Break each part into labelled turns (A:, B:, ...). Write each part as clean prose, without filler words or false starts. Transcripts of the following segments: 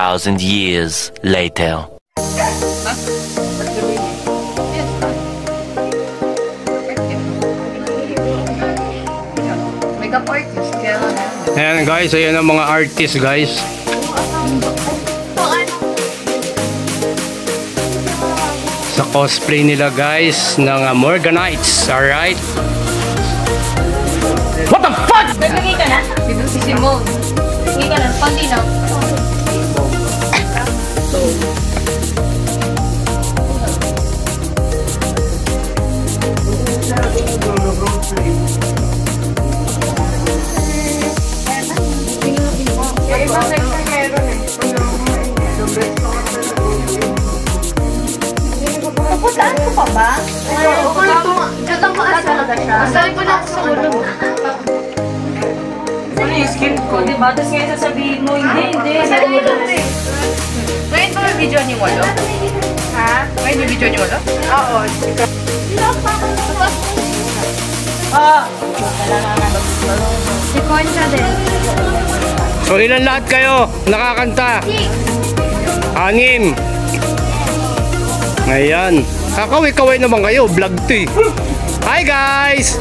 A: 2,000 years later.
B: Makeup artist.
C: Ayan guys, ayan ang mga artist guys. Sa cosplay nila guys ng Morganites, alright? What the fuck?
B: Naglagay ka na? Dito si Simone. Naglagay ka na, konti lang.
D: Pupuntaan ko pa ba?
B: Gatang maas talaga siya. Masali ko lang sa ulo.
D: Ano yung skin ko? Diba? Tapos ngayon sasabihin mo, hindi.
B: Masali ko lang rin. Ngayon ba may video ni Walo?
D: Ha?
B: Ngayon may video ni Walo?
D: Oo.
B: Si Concha din.
C: So ilan lahat kayo nakakanta? 6. Ayan. Kakaway-kaway naman kayo. Vlog to eh. Hi guys!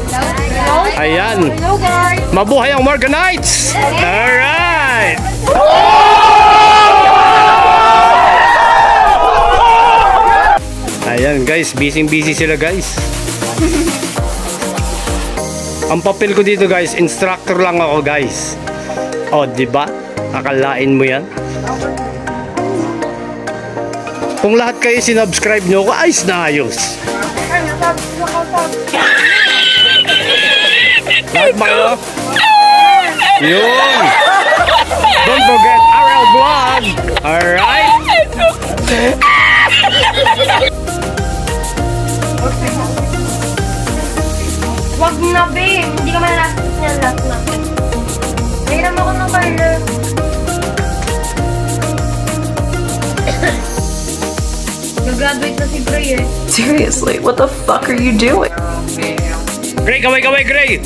C: Ayan.
B: Hello guys!
C: Mabuhay ang Morganites! Alright! Ayan guys, busy sila guys. Ang papel ko dito guys, instructor lang ako guys. O, diba? Akalain mo yan? Kung lahat kayo sinubscribe nyo ko, ayos na ayos. Lahat ba kayo? Yun! Don't forget RL Vlog! Alright?
D: Wag na, babe. Hindi ka manalapit niya last na. Mayroon ako ng color. Nag-graduate na si Gray eh.
E: Seriously, what the fuck are you doing?
C: Gray, kaway, Gray!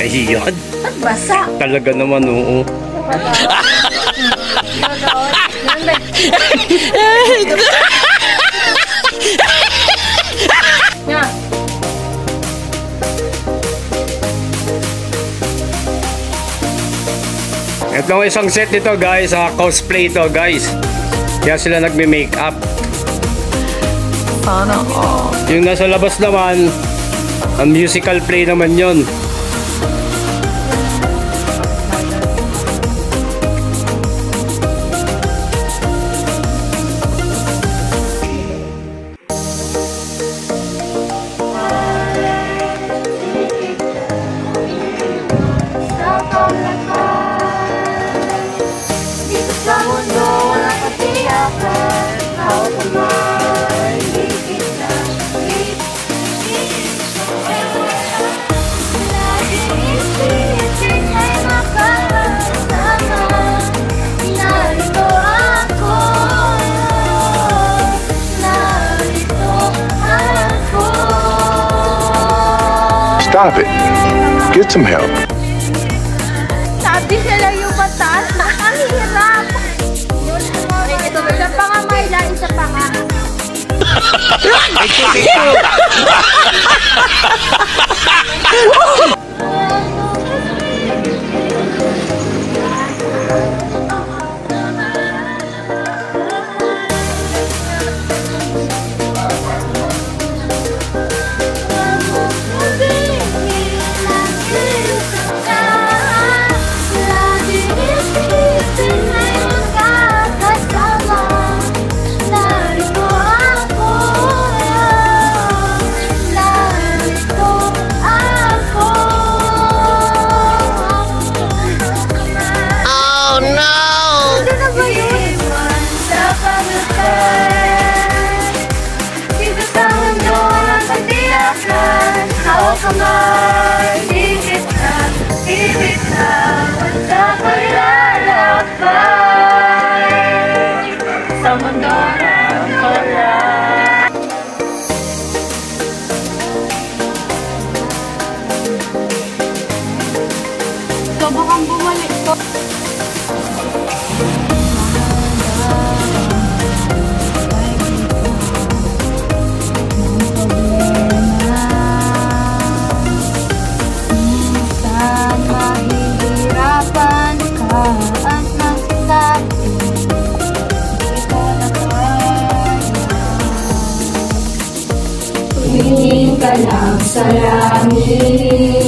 C: Ayan.
D: Basa.
C: Talaga naman, oo.
D: Nga.
C: Itong isang set nito guys, cosplay ito guys. Kaya sila nagme-makeup.
E: Sana all.
C: Yung nasa labas naman, ang musical play naman yon.
F: Stop it. Get some help.
D: Sabi sila yung batas. Ang hirap. Isa pa nga, Myla. Isa pa nga. lang sa langit.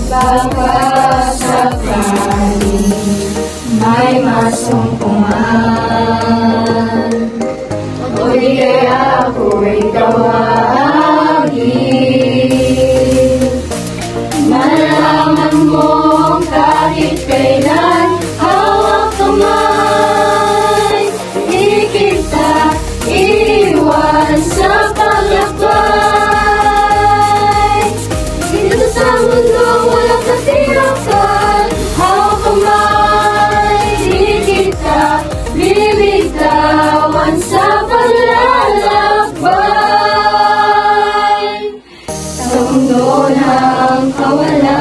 D: Baka sakali may masumpungan, o di kaya ako'y tawagin. Malaman mo kahit kailan hawak kamay, di kita iwan sa paglakbay. Dito sa mundo walang katiyakan, hawak kamay, di kita bibitawan sa paglalakbay. Sa mundo ng kawalan,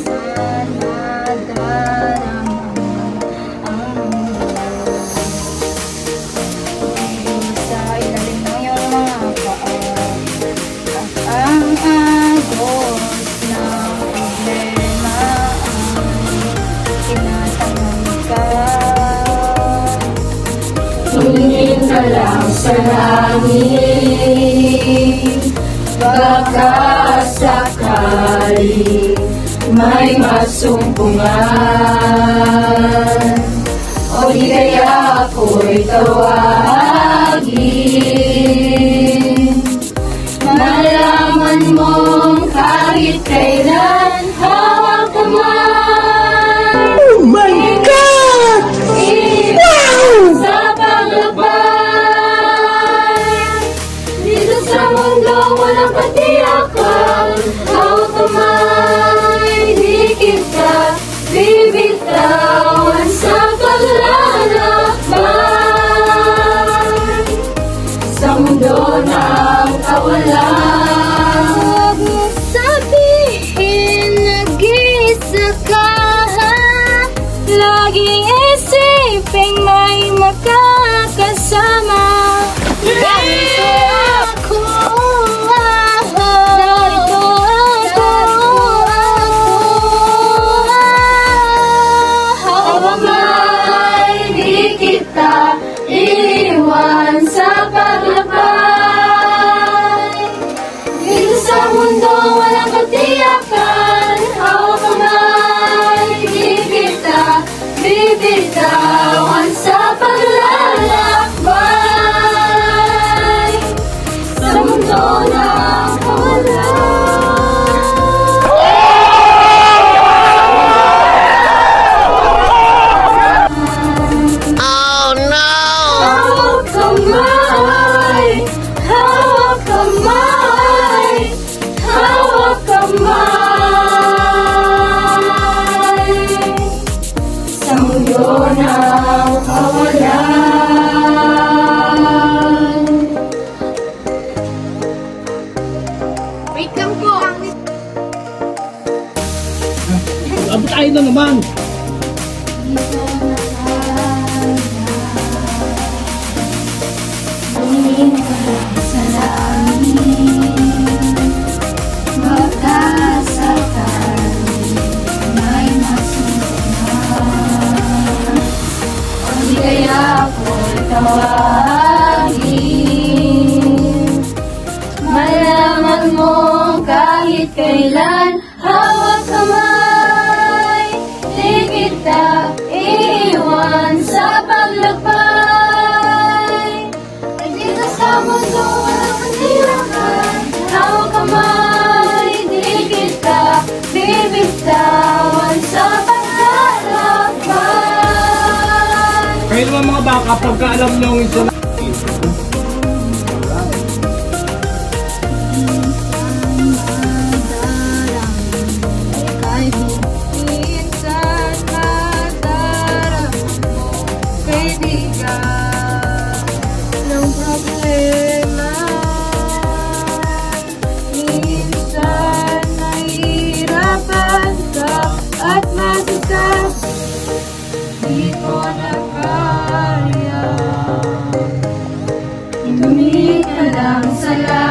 D: sana sa ilalim ng iyong mga paa, at ang agos ng problema ay tinatanong ka. Tumingin ka lang sa langit, baka sakali may masumpungan, o di kaya ako'y tawagin. Malaman mong kahit kailan hawak kamay. Oh my God! Wow! Sa paglakbay, dito sa mundo walang katiyakan, hawak kamay, di kita bibitawan sa paglalakbay. Sa mundo ng kawalan, huwag mo sabihin nag-iisa ka, laging isipin may makakasama. Narito ako, narito ako, hawak kamay, di kita iwan sa paglakbay. Dito sa mundo walang katiyakan, hawak kamay, di kita bibitawan sa paglalakbay. Sa mundo ng kawalan. Hawak kamay, hawak kamay, hawak kamay. Sa mundo ng kawalan.
B: Wait lang po.
C: Abot tayo na naman.
D: Tumingin ka lang sa langit, baka sakali may masumpungan, o di kaya ako'y tawagin. Malaman mo kahit kailan hawak kamay, di kita iwan sa paglakbay. Dito sa mundo walang katiyakan, hawak kamay, di kita bibitawan sa paglalakbay.
C: Kayo naman mga baka, pagka alam nyo yung ito na
D: Minsan madarama mo, kaibigan, ng problema. Minsan nahihirapan ka at masasabi, di ko na kaya. Tumingin ka lang sa langit.